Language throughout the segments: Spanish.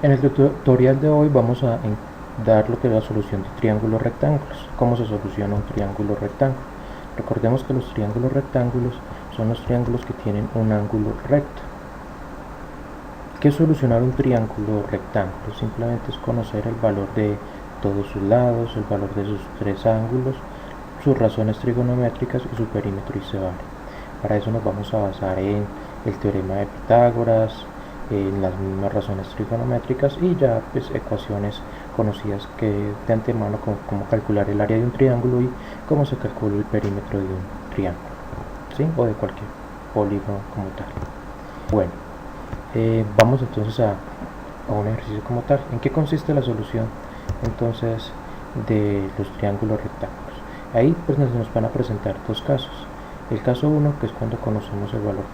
En el tutorial de hoy vamos a dar lo que es la solución de triángulos rectángulos. ¿Cómo se soluciona un triángulo rectángulo? Recordemos que los triángulos rectángulos son los triángulos que tienen un ángulo recto. ¿Qué es solucionar un triángulo rectángulo? Simplemente es conocer el valor de todos sus lados, el valor de sus tres ángulos, sus razones trigonométricas y su perímetro y se vale. Para eso nos vamos a basar en el teorema de Pitágoras, en las mismas razones trigonométricas y ya pues ecuaciones conocidas que de antemano como cómo calcular el área de un triángulo y cómo se calcula el perímetro de un triángulo, ¿sí? O de cualquier polígono como tal. Bueno, vamos entonces a un ejercicio como tal. ¿En qué consiste la solución entonces de los triángulos rectángulos? Ahí pues nos van a presentar dos casos. El caso 1, que es cuando conocemos el valor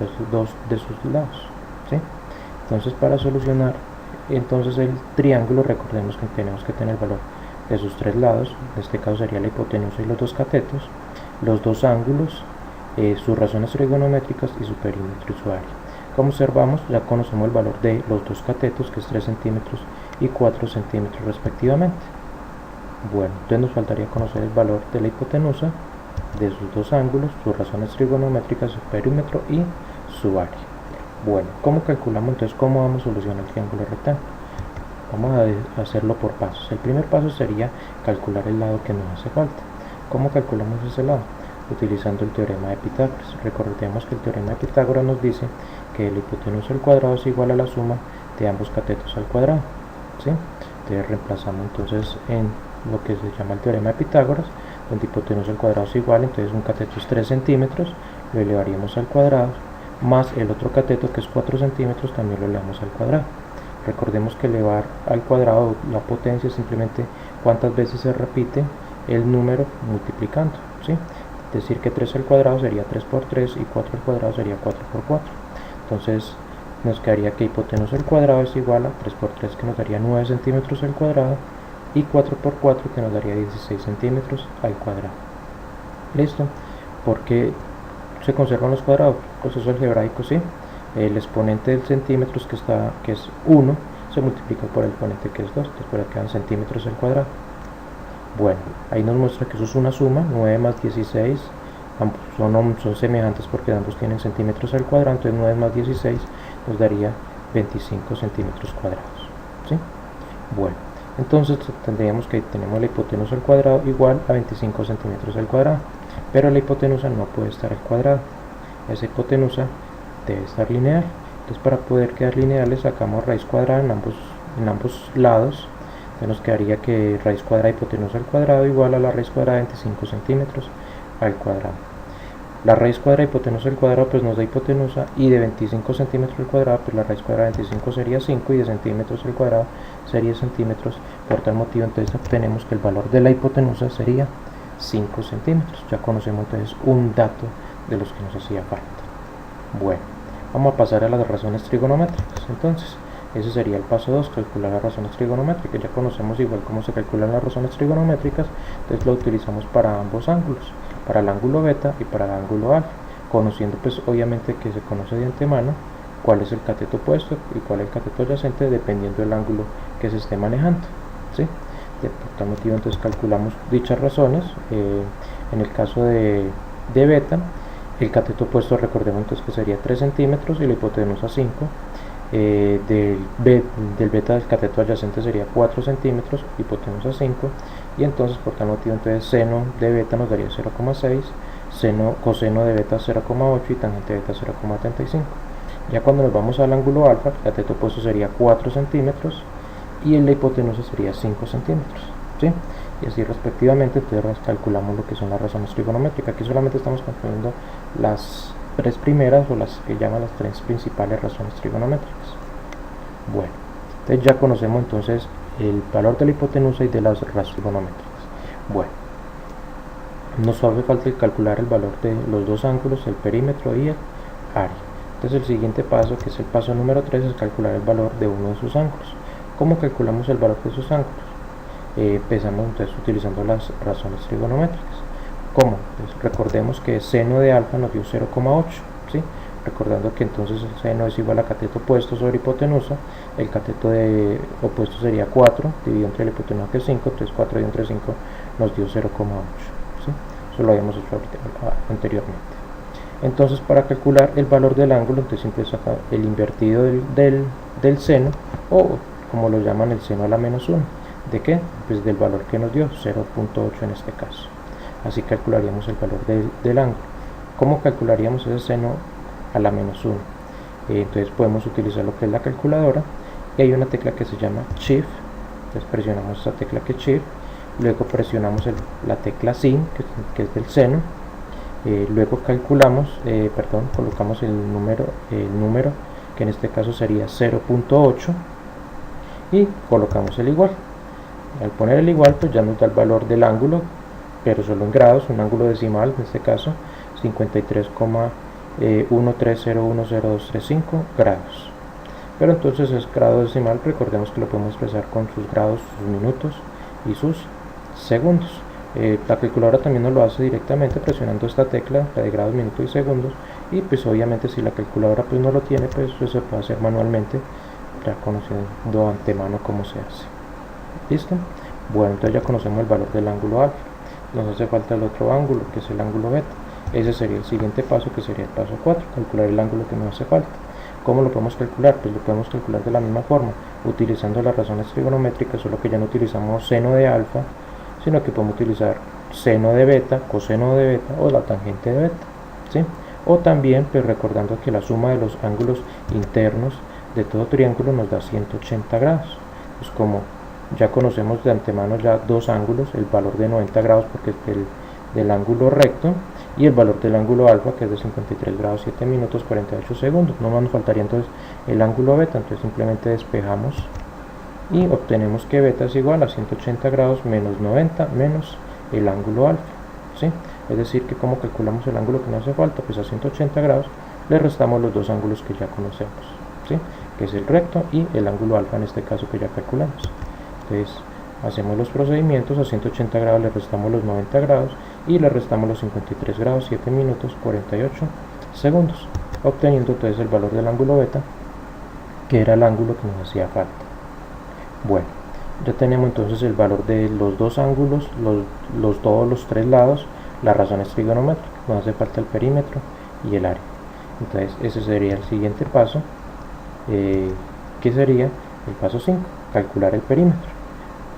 de sus lados, ¿sí? Entonces para solucionar entonces el triángulo, recordemos que tenemos que tener el valor de sus tres lados, en este caso sería la hipotenusa y los dos catetos, los dos ángulos, sus razones trigonométricas y su perímetro y su área. Como observamos, ya conocemos el valor de los dos catetos, que es 3 centímetros y 4 centímetros respectivamente. Bueno, entonces nos faltaría conocer el valor de la hipotenusa, de sus dos ángulos, sus razones trigonométricas, su perímetro y su área. Bueno, ¿cómo calculamos entonces cómo vamos a solucionar el triángulo rectángulo? Vamos a hacerlo por pasos. El primer paso sería calcular el lado que nos hace falta. ¿Cómo calculamos ese lado? Utilizando el teorema de Pitágoras. Recordemos que el teorema de Pitágoras nos dice que la hipotenusa al cuadrado es igual a la suma de ambos catetos al cuadrado, ¿sí? Entonces reemplazamos entonces en lo que se llama el teorema de Pitágoras, donde hipotenusa al cuadrado es igual, entonces un cateto es 3 centímetros, lo elevaríamos al cuadrado, más el otro cateto que es 4 centímetros también lo elevamos al cuadrado. Recordemos que elevar al cuadrado la potencia es simplemente cuántas veces se repite el número multiplicando, ¿sí? Es decir que 3 al cuadrado sería 3 por 3 y 4 al cuadrado sería 4 por 4. Entonces nos quedaría que hipotenusa al cuadrado es igual a 3 por 3, que nos daría 9 centímetros al cuadrado, y 4 por 4 que nos daría 16 centímetros al cuadrado. ¿Listo? Porque se conservan los cuadrados, proceso algebraico, ¿sí? El exponente del centímetros que es 1 se multiplica por el exponente que es 2, después quedan centímetros al cuadrado. Bueno, ahí nos muestra que eso es una suma, 9 más 16, son semejantes porque ambos tienen centímetros al cuadrado, entonces 9 más 16 nos daría 25 centímetros cuadrados, ¿sí? Bueno, entonces tendríamos que tenemos la hipotenusa al cuadrado igual a 25 centímetros al cuadrado, pero la hipotenusa no puede estar al cuadrado, esa hipotenusa debe estar lineal. Entonces para poder quedar lineal le sacamos raíz cuadrada en ambos lados, entonces nos quedaría que raíz cuadrada de hipotenusa al cuadrado igual a la raíz cuadrada de 25 centímetros al cuadrado. La raíz cuadrada de hipotenusa al cuadrado pues nos da hipotenusa, y de 25 centímetros al cuadrado pues la raíz cuadrada de 25 sería 5 y de centímetros al cuadrado sería centímetros. Por tal motivo entonces obtenemos que el valor de la hipotenusa sería 5 centímetros. Ya conocemos entonces un dato de los que nos hacía falta. Bueno, vamos a pasar a las razones trigonométricas. Entonces ese sería el paso 2, calcular las razones trigonométricas. Ya conocemos igual cómo se calculan las razones trigonométricas, entonces lo utilizamos para ambos ángulos, para el ángulo beta y para el ángulo alfa, conociendo pues obviamente que se conoce de antemano cuál es el cateto opuesto y cuál es el cateto adyacente dependiendo del ángulo que se esté manejando, ¿sí? Por tal motivo entonces calculamos dichas razones. En el caso de beta, el cateto opuesto recordemos entonces que sería 3 centímetros y la hipotenusa 5. Del beta del cateto adyacente sería 4 centímetros, hipotenusa 5, y entonces por tal motivo entonces seno de beta nos daría 0,6, coseno de beta 0,8 y tangente de beta 0,35. Ya cuando nos vamos al ángulo alfa, el cateto opuesto sería 4 centímetros y la hipotenusa sería 5 centímetros, ¿sí? Y así respectivamente. Entonces calculamos lo que son las razones trigonométricas. Aquí solamente estamos calculando las tres primeras, o las que llaman las tres principales razones trigonométricas. Bueno, entonces ya conocemos entonces el valor de la hipotenusa y de las razones trigonométricas. Bueno, nos hace falta calcular el valor de los dos ángulos, el perímetro y el área. Entonces el siguiente paso, que es el paso número 3, es calcular el valor de uno de sus ángulos. ¿Cómo calculamos el valor de sus ángulos? Empezamos entonces utilizando las razones trigonométricas. ¿Cómo? Pues recordemos que seno de alfa nos dio 0,8, ¿sí? recordando que entonces el seno es igual a cateto opuesto sobre hipotenusa. El cateto de opuesto sería 4, dividido entre la hipotenusa que es 5, entonces 4 dividido entre 5 nos dio 0,8, ¿sí? Eso lo habíamos hecho anteriormente. Entonces, para calcular el valor del ángulo, entonces siempre saca el invertido del seno, o como lo llaman, el seno a la menos 1. ¿De qué? Pues del valor que nos dio, 0,8 en este caso. Así calcularíamos el valor del ángulo. ¿Cómo calcularíamos ese seno a la menos 1? Entonces podemos utilizar lo que es la calculadora, y hay una tecla que se llama Shift. Entonces presionamos esa tecla que es Shift, luego presionamos la tecla Sin, que es del seno. Luego colocamos el número, que en este caso sería 0,8, y colocamos el igual. Al poner el igual, pues ya nos da el valor del ángulo, pero solo en grados, un ángulo decimal, en este caso 53,13010235 grados. Pero entonces es grado decimal, recordemos que lo podemos expresar con sus grados, sus minutos y sus segundos. La calculadora también nos lo hace directamente presionando esta tecla, la de grados, minutos y segundos, y pues obviamente si la calculadora pues no lo tiene, pues eso se puede hacer manualmente, ya conociendo antemano cómo se hace. ¿Listo? Bueno, entonces ya conocemos el valor del ángulo alfa. Nos hace falta el otro ángulo, que es el ángulo beta. Ese sería el siguiente paso, que sería el paso 4, calcular el ángulo que nos hace falta. ¿Cómo lo podemos calcular? Pues lo podemos calcular de la misma forma, utilizando las razones trigonométricas, solo que ya no utilizamos seno de alfa, sino que podemos utilizar seno de beta, coseno de beta o la tangente de beta, ¿sí? O también, pues recordando que la suma de los ángulos internos de todo triángulo nos da 180 grados. Pues como ya conocemos de antemano ya dos ángulos, el valor de 90 grados porque es del ángulo recto, y el valor del ángulo alfa, que es de 53 grados 7 minutos 48 segundos. No nos faltaría entonces el ángulo beta, entonces simplemente despejamos y obtenemos que beta es igual a 180 grados menos 90 menos el ángulo alfa, ¿sí? Es decir, que como calculamos el ángulo que nos hace falta, pues a 180 grados le restamos los dos ángulos que ya conocemos, ¿sí? Que es el recto y el ángulo alfa en este caso que ya calculamos. Entonces hacemos los procedimientos, a 180 grados le restamos los 90 grados y le restamos los 53 grados 7 minutos 48 segundos, obteniendo entonces el valor del ángulo beta, que era el ángulo que nos hacía falta. Bueno, ya tenemos entonces el valor de los dos ángulos, todos los tres lados, las razones trigonométricas, nos hace falta el perímetro y el área. Entonces ese sería el siguiente paso, que sería el paso 5, calcular el perímetro.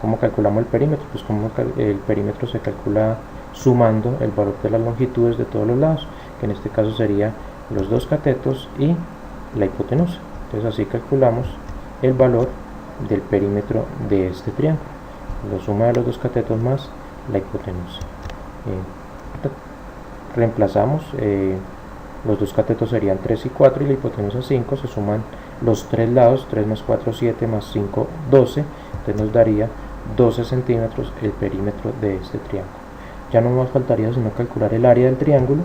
¿Cómo calculamos el perímetro? Pues como el perímetro se calcula sumando el valor de las longitudes de todos los lados, que en este caso sería los dos catetos y la hipotenusa. Entonces así calculamos el valor del perímetro de este triángulo, la suma de los dos catetos más la hipotenusa. Reemplazamos, los dos catetos serían 3 y 4 y la hipotenusa 5, se suman los tres lados, 3 más 4 7 más 5 12, entonces nos daría 12 centímetros el perímetro de este triángulo. Ya no nos faltaría sino calcular el área del triángulo,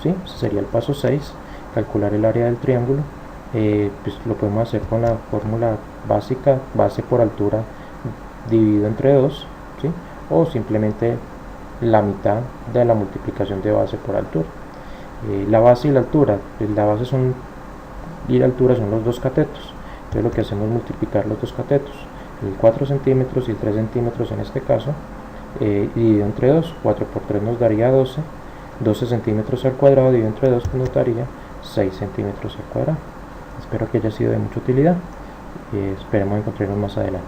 ¿sí? Ese sería el paso 6, calcular el área del triángulo. Pues lo podemos hacer con la fórmula básica, base por altura dividido entre 2, ¿sí? O simplemente la mitad de la multiplicación de base por altura. La base y la altura, pues la base y la altura son los dos catetos, entonces lo que hacemos es multiplicar los dos catetos, el 4 centímetros y el 3 centímetros en este caso, dividido entre 2, 4 por 3 nos daría 12, 12 centímetros al cuadrado dividido entre 2 nos daría 6 centímetros al cuadrado. Espero que haya sido de mucha utilidad y esperemos encontrarnos más adelante.